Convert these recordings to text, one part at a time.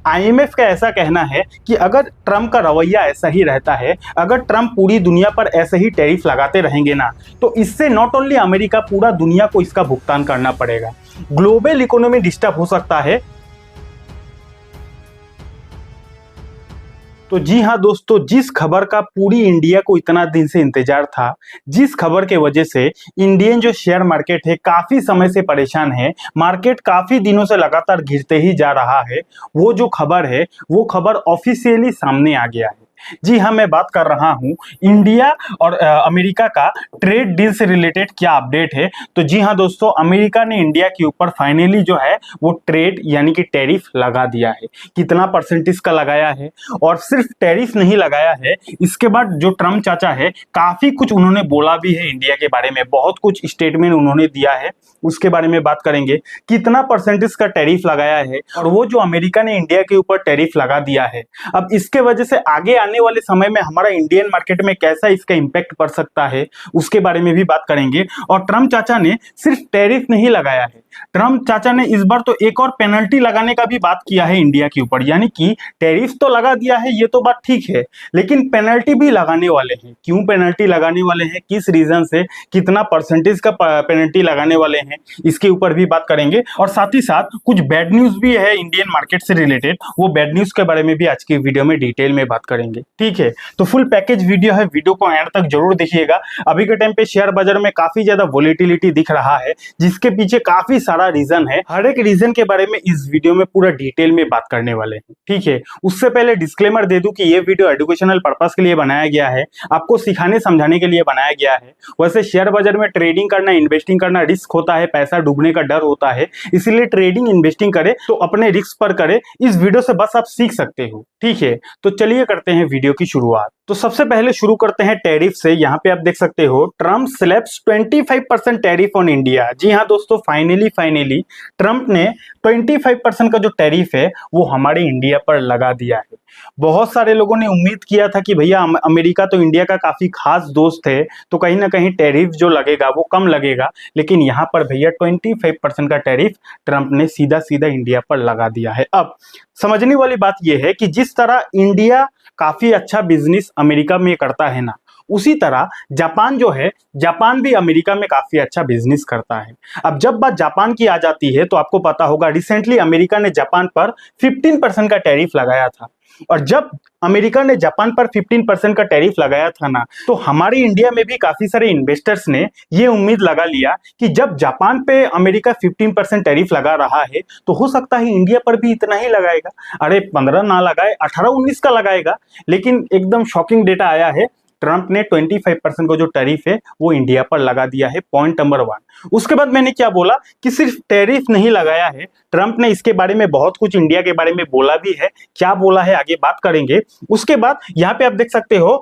IMF का ऐसा कहना है कि अगर ट्रम्प का रवैया ऐसा ही रहता है, अगर ट्रम्प पूरी दुनिया पर ऐसे ही टैरिफ लगाते रहेंगे ना, तो इससे नॉट ओनली अमेरिका, पूरा दुनिया को इसका भुगतान करना पड़ेगा। ग्लोबल इकोनॉमी डिस्टर्ब हो सकता है। तो जी हाँ दोस्तों, जिस खबर का पूरी इंडिया को इतना दिन से इंतजार था, जिस खबर के वजह से इंडियन जो शेयर मार्केट है काफी समय से परेशान है, मार्केट काफी दिनों से लगातार गिरते ही जा रहा है, वो जो खबर है वो खबर ऑफिशियली सामने आ गया है। जी हाँ, मैं बात कर रहा हूँ इंडिया और अमेरिका का ट्रेड डील से रिलेटेड क्या अपडेट है। तो जी हाँ दोस्तों, अमेरिका ने इंडिया के ऊपर फाइनली जो है वो ट्रेड यानी कि टैरिफ लगा दिया है। कितना परसेंटेज का लगाया है, और सिर्फ टैरिफ नहीं लगाया है, इसके बाद जो ट्रम्प चाचा है काफी कुछ उन्होंने बोला भी है इंडिया के बारे में, बहुत कुछ स्टेटमेंट उन्होंने दिया है, उसके बारे में बात करेंगे। कितना परसेंटेज का टैरिफ लगाया है, और वो जो अमेरिका ने इंडिया के ऊपर टैरिफ लगा दिया है, अब इसके वजह से आगे आने वाले समय में हमारा इंडियन मार्केट में कैसा इसका इंपैक्ट पड़ सकता है, उसके बारे में भी बात करेंगे। और ट्रम्प चाचा ने सिर्फ टैरिफ नहीं लगाया है, ट्रम्प चाचा ने इस बार तो एक और पेनल्टी लगाने का भी बात किया है इंडिया के ऊपर। यानी कि टैरिफ तो लगा दिया है, ये तो बात ठीक है, लेकिन पेनल्टी भी लगाने वाले हैं। क्यों पेनल्टी लगाने वाले हैं, किस रीजन से, कितना परसेंटेज का पेनल्टी लगाने वाले हैं, इसके ऊपर भी बात करेंगे। और साथ ही साथ कुछ बैड न्यूज भी है इंडियन मार्केट से रिलेटेड, वो बैड न्यूज के बारे में भी आज की वीडियो में डिटेल में बात करेंगे। ठीक है, तो फुल पैकेज वीडियो है, वीडियो को एंड तक जरूर देखिएगा। अभी के टाइम पे शेयर बाजार में काफी ज्यादा वोलेटिलिटी दिख रहा है, जिसके पीछे काफी सारा रीजन है। हर एक रीजन के बारे में इस वीडियो में पूरा डिटेल में बात करने वाले हैं। ठीक है, उससे पहले डिस्क्लेमर दे दूं कि ये वीडियो एजुकेशनल पर्पस के लिए बनाया गया है, आपको सिखाने समझाने के लिए बनाया गया है। वैसे शेयर बाजार में ट्रेडिंग करना, इन्वेस्टिंग करना रिस्क होता है, पैसा डूबने का डर होता है, इसीलिए ट्रेडिंग इन्वेस्टिंग करे तो अपने रिस्क पर करे। इस वीडियो से बस आप सीख सकते हो। ठीक है, तो चलिए करते हैं वीडियो की शुरुआत। तो सबसे पहले शुरू करते हैं टैरिफ से। यहाँ पे आप देख सकते हो, Trump slaps 25% tariff on India. जी हाँ दोस्तों, फाइनली ट्रम्प ने 25% का जो टैरिफ है वो हमारे इंडिया पर लगा दिया है। बहुत सारे लोगों ने उम्मीद किया था कि भैया अमेरिका तो इंडिया का काफी खास दोस्त है, तो कहीं ना कहीं टैरिफ जो लगेगा वो कम लगेगा, लेकिन यहाँ पर भैया 25% का टैरिफ ट्रम्प ने सीधा सीधा इंडिया पर लगा दिया है। अब समझने वाली बात यह है कि जिस तरह इंडिया काफी अच्छा बिजनेस अमेरिका में करता है ना, उसी तरह जापान जो है, जापान भी अमेरिका में काफी अच्छा बिजनेस करता है। अब जब बात जापान की आ जाती है तो आपको पता होगा रिसेंटली अमेरिका ने जापान पर 15% का टैरिफ लगाया था। और जब अमेरिका ने जापान पर 15% का टैरिफ लगाया था ना, तो हमारे इंडिया में भी काफी सारे इन्वेस्टर्स ने ये उम्मीद लगा लिया कि जब जापान पे अमेरिका 15% टैरिफ लगा रहा है तो हो सकता है इंडिया पर भी इतना ही लगाएगा। अरे 15 ना लगाए, 18-19 का लगाएगा। लेकिन एकदम शॉकिंग डेटा आया है, ट्रम्प ने 25% का जो टैरिफ है वो इंडिया पर लगा दिया है। Point number 1। उसके बाद मैंने क्या बोला कि सिर्फ टैरिफ नहीं लगाया है, ट्रम्प ने इसके बारे में बहुत कुछ इंडिया के बारे में बोला भी है। क्या बोला है आगे बात करेंगे। उसके बाद यहाँ पे आप देख सकते हो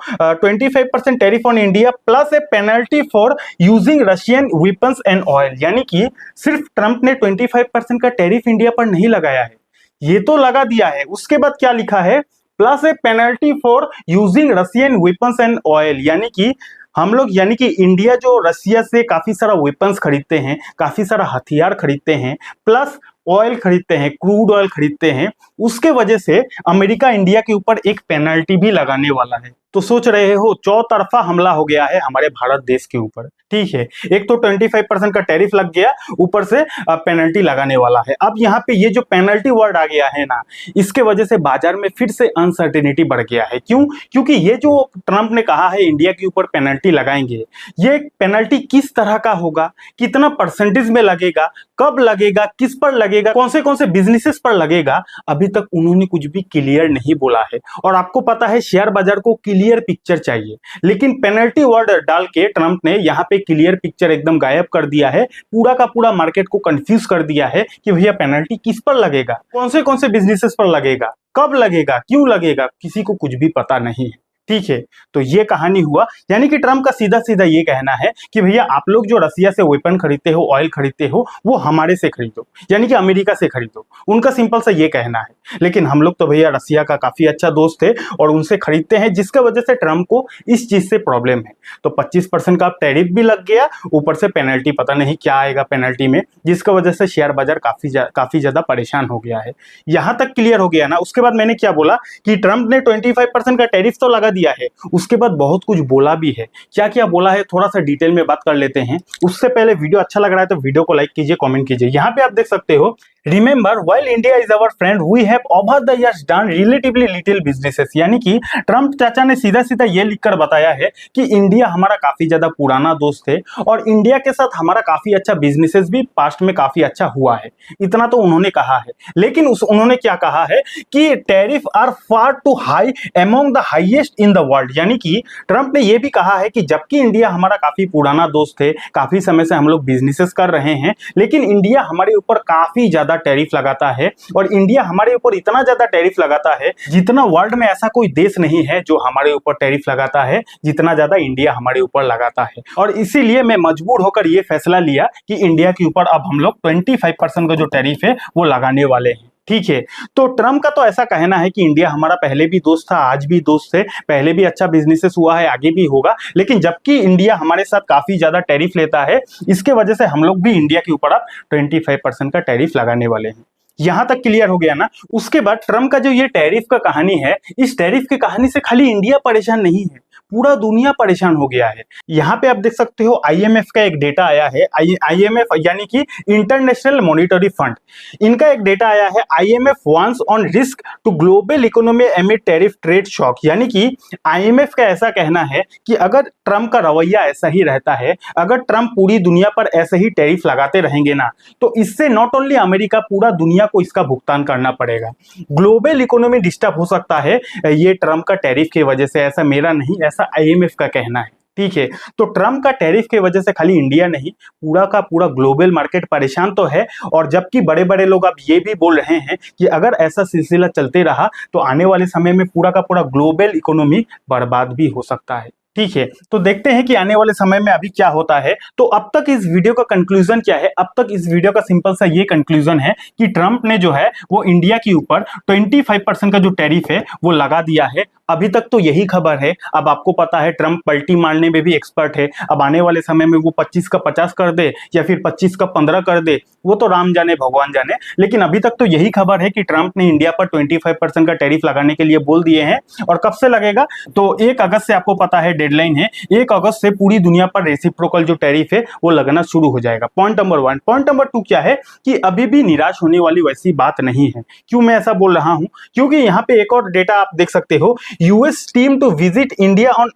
25% tariff on India plus A penalty for using Russian weapons and oil. यानी कि सिर्फ ट्रम्प ने 25% का टैरिफ इंडिया पर नहीं लगाया है, ये तो लगा दिया है। उसके बाद क्या लिखा है, plus A penalty for using Russian weapons and oil. यानी कि हम लोग, यानी कि इंडिया जो रसिया से काफी सारा वेपन्स खरीदते हैं, काफी सारा हथियार खरीदते हैं, प्लस ऑयल खरीदते हैं, क्रूड ऑयल खरीदते हैं, उसके वजह से अमेरिका इंडिया के ऊपर एक पेनल्टी भी लगाने वाला है। तो सोच रहे हो, चौतरफा हमला हो गया है हमारे भारत देश के ऊपर। ठीक है, एक तो 25% का टैरिफ लग गया, ऊपर से पेनल्टी लगाने वाला है। अब यहाँ पे ये जो पेनल्टी वर्ड आ गया है ना, इसके वजह से बाजार में फिर से अनसर्टेनिटी बढ़ गया है। क्यों? क्योंकि ये जो ट्रम्प ने कहा है इंडिया के ऊपर पेनल्टी लगाएंगे, ये पेनल्टी किस तरह का होगा, कितना परसेंटेज में लगेगा, कब लगेगा, किस पर लगेगा, कौन से बिजनेसेस पर लगेगा, अभी तक उन्होंने कुछ भी क्लियर नहीं बोला है। और आपको पता है शेयर बाजार को क्लियर पिक्चर चाहिए, लेकिन पेनल्टी वर्ड डाल के ट्रम्प ने यहाँ पे क्लियर पिक्चर एकदम गायब कर दिया है। पूरा का पूरा मार्केट को कंफ्यूज कर दिया है कि भैया पेनल्टी किस पर लगेगा, कौन से बिजनेसेस पर लगेगा, कब लगेगा, क्यों लगेगा, किसी को कुछ भी पता नहीं है। ठीक है, तो ये कहानी हुआ। यानी कि ट्रम्प का सीधा सीधा ये कहना है कि भैया आप लोग जो रसिया से वेपन खरीदते हो, ऑयल खरीदते हो, वो हमारे से खरीदो, यानी कि अमेरिका से खरीदो। उनका सिंपल सा ये कहना है। लेकिन हम लोग तो भैया रसिया का काफी अच्छा दोस्त है और उनसे खरीदते हैं, जिसका वजह से ट्रम्प को इस चीज से प्रॉब्लम है। तो 25% का टैरिफ भी लग गया, ऊपर से पेनल्टी, पता नहीं क्या आएगा पेनल्टी में, जिसका वजह से शेयर बाजार काफी ज्यादा परेशान हो गया है। यहां तक क्लियर हो गया ना। उसके बाद मैंने क्या बोला कि ट्रम्प ने 25% का टैरिफ तो लगा दिया है, उसके बाद बहुत कुछ बोला भी है। क्या क्या बोला है थोड़ा सा डिटेल में बात कर लेते हैं। उससे पहले वीडियो अच्छा लग रहा है तो वीडियो को लाइक कीजिए, कमेंट कीजिए। यहाँ पे आप देख सकते हो, remember while India is our friend we have over the years done relatively little businesses. यानी कि ट्रम्प चाचा ने सीधा सीधा ये लिखकर बताया है कि इंडिया हमारा काफी ज्यादा पुराना दोस्त है और इंडिया के साथ हमारा काफी अच्छा बिजनेसेस भी पास्ट में काफी अच्छा हुआ है। इतना तो उन्होंने कहा है। लेकिन उन्होंने क्या कहा है कि tariff are far too high among the highest in the world. यानी कि ट्रम्प ने यह भी कहा है कि जबकि इंडिया हमारा काफी पुराना दोस्त है, काफी समय से हम लोग बिजनेसेस कर रहे हैं, लेकिन इंडिया हमारे ऊपर काफी ज्यादा टैरिफ लगाता है। और इंडिया हमारे ऊपर इतना ज्यादा टैरिफ लगाता है जितना वर्ल्ड में ऐसा कोई देश नहीं है जो हमारे ऊपर टैरिफ लगाता है जितना ज्यादा इंडिया हमारे ऊपर लगाता है। और इसीलिए मैं मजबूर होकर यह फैसला लिया कि इंडिया के ऊपर अब हम लोग 25% का जो टैरिफ है वो लगाने वाले हैं। ठीक है, तो ट्रम्प का तो ऐसा कहना है कि इंडिया हमारा पहले भी दोस्त था, आज भी दोस्त है, पहले भी अच्छा बिजनेसेस हुआ है, आगे भी होगा। लेकिन जबकि इंडिया हमारे साथ काफी ज्यादा टैरिफ लेता है, इसके वजह से हम लोग भी इंडिया के ऊपर अब 25% का टैरिफ लगाने वाले हैं। यहां तक क्लियर हो गया ना। उसके बाद ट्रम्प का जो ये टैरिफ का कहानी है, इस टैरिफ की कहानी से खाली इंडिया परेशान नहीं है, पूरा दुनिया परेशान हो गया है। यहाँ पे आप देख सकते हो आईएमएफ का एक डेटा आया है। आईएमएफ यानी कि इंटरनेशनल मॉनिटरी फंड, इनका एक डेटा आया है। IMF warns on risk to global economy amid tariff trade shock. यानी कि आईएमएफ का ऐसा कहना है कि अगर ट्रम्प का रवैया ऐसा ही रहता है, अगर ट्रम्प पूरी दुनिया पर ऐसे ही टैरिफ लगाते रहेंगे ना, तो इससे नॉट ओनली अमेरिका, पूरा दुनिया को इसका भुगतान करना पड़ेगा। ग्लोबल इकोनॉमी डिस्टर्ब हो सकता है ये ट्रम्प का टैरिफ की वजह से। ऐसा मेरा नहीं, ऐसा आईएमएफ का कहना है। ठीक है, तो ट्रम्प का टैरिफ की वजह से खाली इंडिया नहीं, पूरा का पूरा ग्लोबल मार्केट परेशान तो है। और जबकि बड़े बड़े लोग अब ये भी बोल रहे हैं कि अगर ऐसा सिलसिला चलते रहा तो आने वाले समय में पूरा का पूरा ग्लोबल इकोनॉमी बर्बाद भी हो सकता है। ठीक है, तो देखते हैं कि आने वाले समय में अभी क्या होता है। तो अब तक इस वीडियो का कंक्लूजन क्या है? अब तक इस वीडियो का सिंपल सा ये कंक्लूजन है कि ट्रम्प ने जो है वो इंडिया के ऊपर 25% का जो टैरिफ है वो लगा दिया है। अभी तक तो यही खबर है। अब आपको पता है ट्रम्प पलटी मारने में भी एक्सपर्ट है। अब आने वाले समय में वो 25 का 50 कर दे या फिर 25 का 15 कर दे, वो तो राम जाने भगवान जाने। लेकिन अभी तक तो यही खबर है कि ट्रम्प ने इंडिया पर 25% का टैरिफ लगाने के लिए बोल दिए हैं। और कब से लगेगा? तो 1 अगस्त से आपको पता है डेडलाइन है। 1 अगस्त से पूरी दुनिया पर रेसिप्रोकल जो टैरिफ है वो लगना शुरू हो जाएगा। Point number 1। पॉइंट नंबर 2 क्या है कि अभी भी निराश होने वाली वैसी बात नहीं है। क्यों मैं ऐसा बोल रहा हूं? क्योंकि यहाँ पे एक और डेटा आप देख सकते हो, US team to visit India on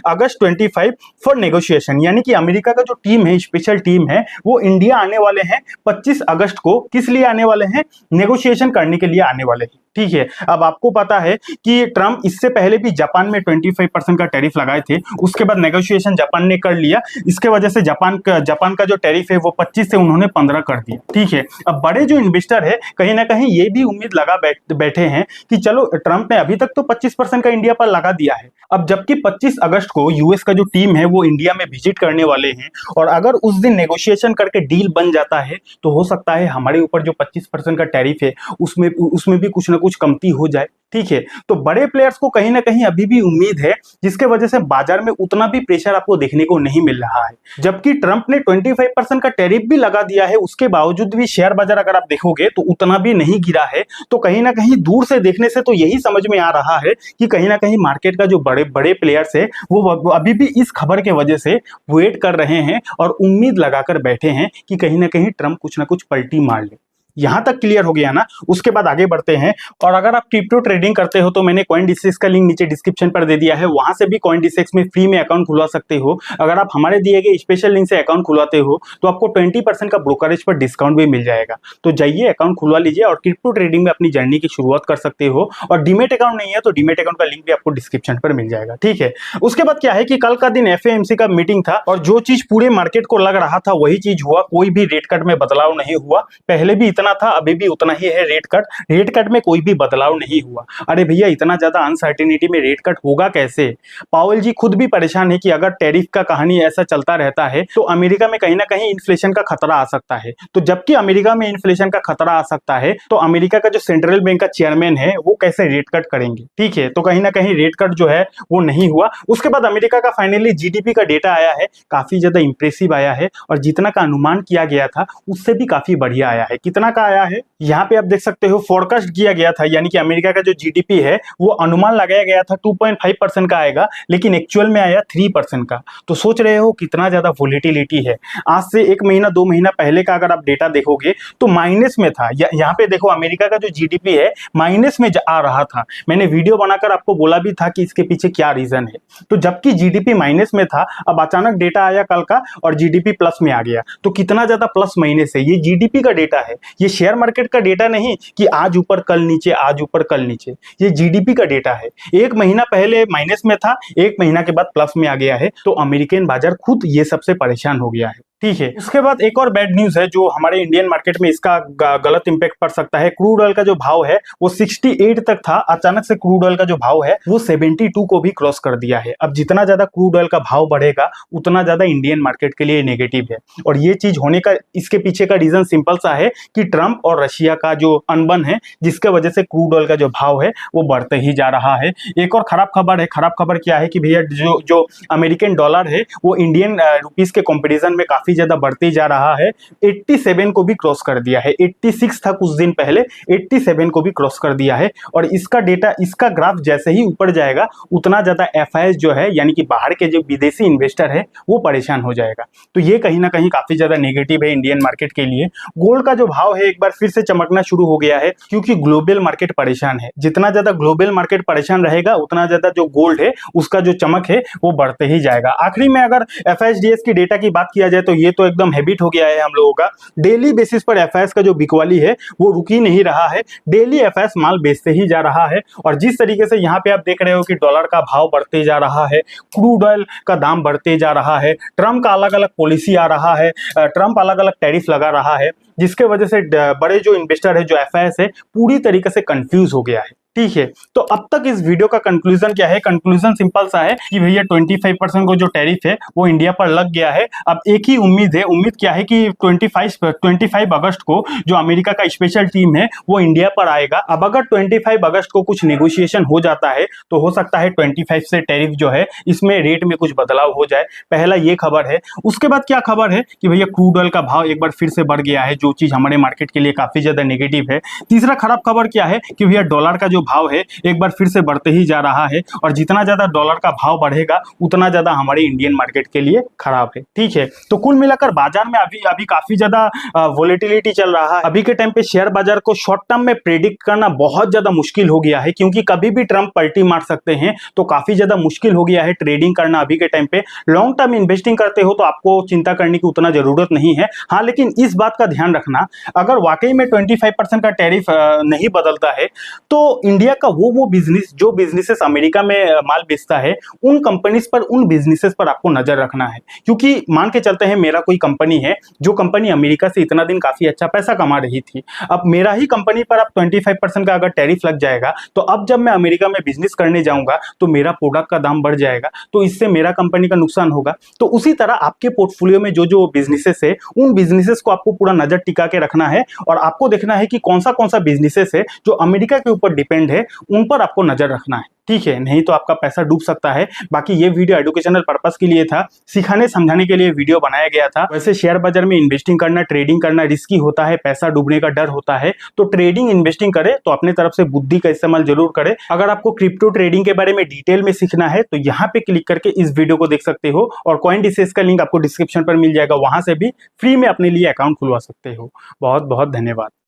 August 25 for negotiation. यानी कि अमेरिका का जो टीम है, स्पेशल टीम है, वो इंडिया आने वाले हैं 25 अगस्त को। किस लिए आने वाले हैं? नेगोशिएशन करने के लिए आने वाले हैं। ठीक है, अब आपको पता है कि ट्रम्प इससे पहले भी जापान में 25% का टैरिफ लगाए थे, उसके बाद नेगोशिएशन जापान ने कर लिया। इसके वजह से जापान का जो टैरिफ है वो 25 से उन्होंने 15 कर दिया। ठीक है, अब बड़े जो इन्वेस्टर है कहीं ना कहीं ये भी उम्मीद लगा बैठे हैं कि चलो ट्रम्प ने अभी तक तो 25% का इंडिया पर लगा दिया है। अब जबकि 25 अगस्त को यूएस का जो टीम है वो इंडिया में विजिट करने वाले हैं, और अगर उस दिन नेगोशिएशन करके डील बन जाता है तो हो सकता है हमारे ऊपर जो 25% का टैरिफ है उसमें भी कुछ ना कुछ कमती हो जाए। ठीक है, तो बड़े प्लेयर्स को कहीं ना कहीं अभी भी उम्मीद है, जिसके वजह से बाजार में उतना भी प्रेशर आपको देखने को नहीं मिल रहा है। जबकि ट्रम्प ने 25% का टैरिफ भी लगा दिया है, उसके बावजूद भी शेयर बाजार अगर आप देखोगे तो उतना भी नहीं गिरा है। तो कहीं ना कहीं दूर से देखने से तो यही समझ में आ रहा है कि कहीं ना कहीं मार्केट का जो बड़े बड़े प्लेयर्स है वो अभी भी इस खबर के वजह से वेट कर रहे हैं और उम्मीद लगाकर बैठे हैं कि कहीं ना कहीं ट्रम्प कुछ ना कुछ पलटी मार ले। यहां तक क्लियर हो गया ना। उसके बाद आगे बढ़ते हैं। और अगर आप क्रिप्टो ट्रेडिंग करते हो तो मैंने CoinDesk का लिंक नीचे डिस्क्रिप्शन पर दे दिया है, वहां से भी CoinDesk में फ्री में अकाउंट खुलवा सकते हो। अगर आप हमारे दिए गए स्पेशल लिंक से अकाउंट खुलवाते हो तो आपको 20% का ब्रोकरेज पर डिस्काउंट भी मिल जाएगा। तो जाइए अकाउंट खुलवा लीजिए और क्रिप्टो ट्रेडिंग में अपनी जर्नी की शुरुआत कर सकते हो। और डीमेट अकाउंट नहीं है तो डीमेट अकाउंट का लिंक भी आपको डिस्क्रिप्शन पर मिल जाएगा। ठीक है, उसके बाद क्या है कि कल का दिन FAMC का मीटिंग था और जो चीज पूरे मार्केट को लग रहा था वही चीज हुआ। कोई भी रेट कट में बदलाव नहीं हुआ। पहले भी इतना जितना था अभी भी उतना ही है रेट कट में कोई भी बदलाव नहीं हुआ। अरे भैया, इतना ज्यादा अनसर्टेनिटी में रेट कट होगा कैसे? पावेल जी खुद भी परेशान है कि अगर टैरिफ का कहानी ऐसा चलता रहता है तो अमेरिका में कहीं ना कहीं इन्फ्लेशन का खतरा आ सकता है। तो जबकि अमेरिका में इन्फ्लेशन का खतरा आ सकता है तो अमेरिका का जो सेंट्रल बैंक का चेयरमैन है वो कैसे रेट कट करेंगे? ठीक है, तो कहीं ना कहीं रेट कट जो है वो नहीं हुआ। उसके बाद अमेरिका का फाइनली जीडीपी का डेटा आया है, काफी ज्यादा इंप्रेसिव आया है और जितना का अनुमान किया गया था उससे भी काफी बढ़िया आया है। कितना का आया है यहाँ पे आप देख सकते हो, फोरकास्ट किया गया था, यानी कि अमेरिका का जो जीडीपी है वो अनुमान लगाया गया था 2.5% का आएगा, लेकिन एक्चुअल में आया 3% का। तो सोच रहे हो कितना ज्यादा वोलेटिलिटी है। आज से 1 महीना 2 महीना पहले का अगर आप डेटा देखोगे तो माइनस में था। यहाँ पे देखो, अमेरिका का जो जीडीपी है माइनस में आ रहा था। मैंने वीडियो बनाकर आपको बोला भी था कि इसके पीछे क्या रीजन है। तो जबकि जीडीपी माइनस में था, अब अचानक डेटा आया कल का और जीडीपी प्लस में आ गया। तो कितना ज्यादा प्लस माइनस है, ये जीडीपी का डेटा है, ये शेयर मार्केट का डेटा नहीं कि आज ऊपर कल नीचे, आज ऊपर कल नीचे। ये जीडीपी का डेटा है। 1 महीना पहले माइनस में था, 1 महीना के बाद प्लस में आ गया है। तो अमेरिकन बाजार खुद ये सबसे परेशान हो गया है। ठीक है, उसके बाद एक और बैड न्यूज है जो हमारे इंडियन मार्केट में इसका गलत इंपैक्ट पड़ सकता है। क्रूड ऑयल का जो भाव है वो 68 तक था, अचानक से क्रूड ऑयल का जो भाव है वो 72 को भी क्रॉस कर दिया है। अब जितना ज्यादा क्रूड ऑयल का भाव बढ़ेगा उतना ज्यादा इंडियन मार्केट के लिए नेगेटिव है। और ये चीज होने का, इसके पीछे का रीजन सिंपल सा है कि ट्रंप और रशिया का जो अनबन है, जिसके वजह से क्रूड ऑयल का जो भाव है वो बढ़ते ही जा रहा है। एक और खराब खबर है। खराब खबर क्या है कि भैया जो अमेरिकन डॉलर है वो इंडियन रुपीस के कंपेरिजन में काफी ज्यादा बढ़ते जा रहा है। 87 को भी क्रॉस कर दिया है। 86 था कुछ दिन पहले, 87 को भी क्रॉस कर दिया है। और इसका डेटा, इसका ग्राफ जैसे ही ऊपर जाएगा उतना ज्यादा एफआईएस जो है, यानी कि बाहर के जो विदेशी इन्वेस्टर है वो परेशान हो जाएगा। तो ये कहीं ना कहीं काफी ज्यादा नेगेटिव है इंडियन मार्केट के लिए। गोल्ड का जो भाव है एक बार फिर से चमकना शुरू हो गया है, क्योंकि ग्लोबल मार्केट परेशान है। जितना ज्यादा ग्लोबल मार्केट परेशान रहेगा उतना ज्यादा जो गोल्ड है उसका जो चमक है वो बढ़ते ही जाएगा। आखिरी में अगर एफआईएस की डेटा की बात किया जाए तो ये तो एकदम हैबिट हो गया है हम लोगों का। डेली बेसिस पर एफआईएस का जो बिकवाली है वो रुक ही नहीं रहा है। डेली एफआईएस माल बेचते ही जा रहा है। और जिस तरीके से यहाँ पे आप देख रहे हो कि डॉलर का भाव बढ़ते जा रहा है, क्रूड ऑयल का दाम बढ़ते जा रहा है, ट्रंप का अलग अलग पॉलिसी आ रहा है, ट्रंप अलग अलग टैरिफ लगा रहा है, जिसके वजह से बड़े जो इन्वेस्टर है, जो एफआईएस है, पूरी तरीके से कंफ्यूज हो गया है। ठीक है, तो अब तक इस वीडियो का कंक्लूजन क्या है? कंक्लूजन सिंपल सा है कि भैया 25% को जो टैरिफ है वो इंडिया पर लग गया है। अब एक ही उम्मीद है, उम्मीद क्या है कि 25 अगस्त को जो अमेरिका का स्पेशल टीम है वो इंडिया पर आएगा। अब अगर 25 अगस्त को कुछ नेगोशिएशन हो जाता है तो हो सकता है 25 से टैरिफ जो है इसमें रेट में कुछ बदलाव हो जाए। पहला ये खबर है। उसके बाद क्या खबर है कि भैया क्रूड ऑयल का भाव एक बार फिर से बढ़ गया है, जो चीज हमारे मार्केट के लिए काफी ज्यादा नेगेटिव है। तीसरा खराब खबर क्या है कि भैया डॉलर का जो भाव है एक बार फिर से बढ़ते ही जा रहा है। और जितना ज्यादा डॉलर का भाव बढ़ेगा उतना ज्यादा हमारे इंडियन मार्केट के लिए खराब है। ठीक है, तो कुल मिलाकर बाजार में अभी काफी ज्यादा वोलेटिलिटी चल रहा है। अभी के टाइम पे शेयर बाजार को शॉर्ट टर्म में प्रेडिक्ट करना बहुत ज्यादा मुश्किल हो गया है, क्योंकि कभी भी ट्रंप पलटी मार सकते हैं। तो काफी ज्यादा मुश्किल हो गया है ट्रेडिंग करना अभी के टाइम पे। लॉन्ग टर्म इन्वेस्टिंग करते हो तो आपको चिंता करने की उतना जरूरत नहीं है। हाँ, लेकिन इस बात का ध्यान रखना, अगर वाकई में 25% का टैरिफ नहीं बदलता है तो इंडिया का वो बिजनेस, जो बिजनेसेस अमेरिका में माल बेचता है, उन कंपनीज पर, उन बिजनेसेस पर आपको नजर रखना है। क्योंकि मान के चलते हैं मेरा कोई कंपनी है, जो कंपनी अमेरिका से इतना दिन काफी अच्छा पैसा कमा रही थी, अब मेरा ही कंपनी पर अब 25% का अगर टैरिफ लग जाएगा तो अब जब मैं अमेरिका में बिजनेस करने जाऊंगा तो मेरा प्रोडक्ट का दाम बढ़ जाएगा, तो इससे मेरा कंपनी का नुकसान होगा। तो उसी तरह आपके पोर्टफोलियो में जो जो बिजनेसेस है, उन बिजनेसेस को आपको पूरा नजर टिका के रखना है और आपको देखना है कि कौन सा बिजनेसेस है जो अमेरिका के ऊपर डिपेंड है, उन पर आपको नजर रखना है। ठीक है, नहीं तो आपका पैसा डूब सकता है। बाकी ये वीडियो एजुकेशनल पर्पस के लिए था, सिखाने समझाने के लिए वीडियो बनाया गया था। वैसे शेयर बाजार में इन्वेस्टिंग करना, ट्रेडिंग करना रिस्की होता है, पैसा डूबने का डर होता है। तो ट्रेडिंग इन्वेस्टिंग करे तो अपने तरफ से बुद्धि का इस्तेमाल जरूर करे। अगर आपको क्रिप्टो ट्रेडिंग के बारे में डिटेल में सीखना है तो यहाँ पे क्लिक करके इस वीडियो को देख सकते हो, और CoinDCS का लिंक आपको डिस्क्रिप्शन पर मिल जाएगा, वहां से भी फ्री में अपने लिए अकाउंट खुलवा सकते हो। बहुत बहुत धन्यवाद।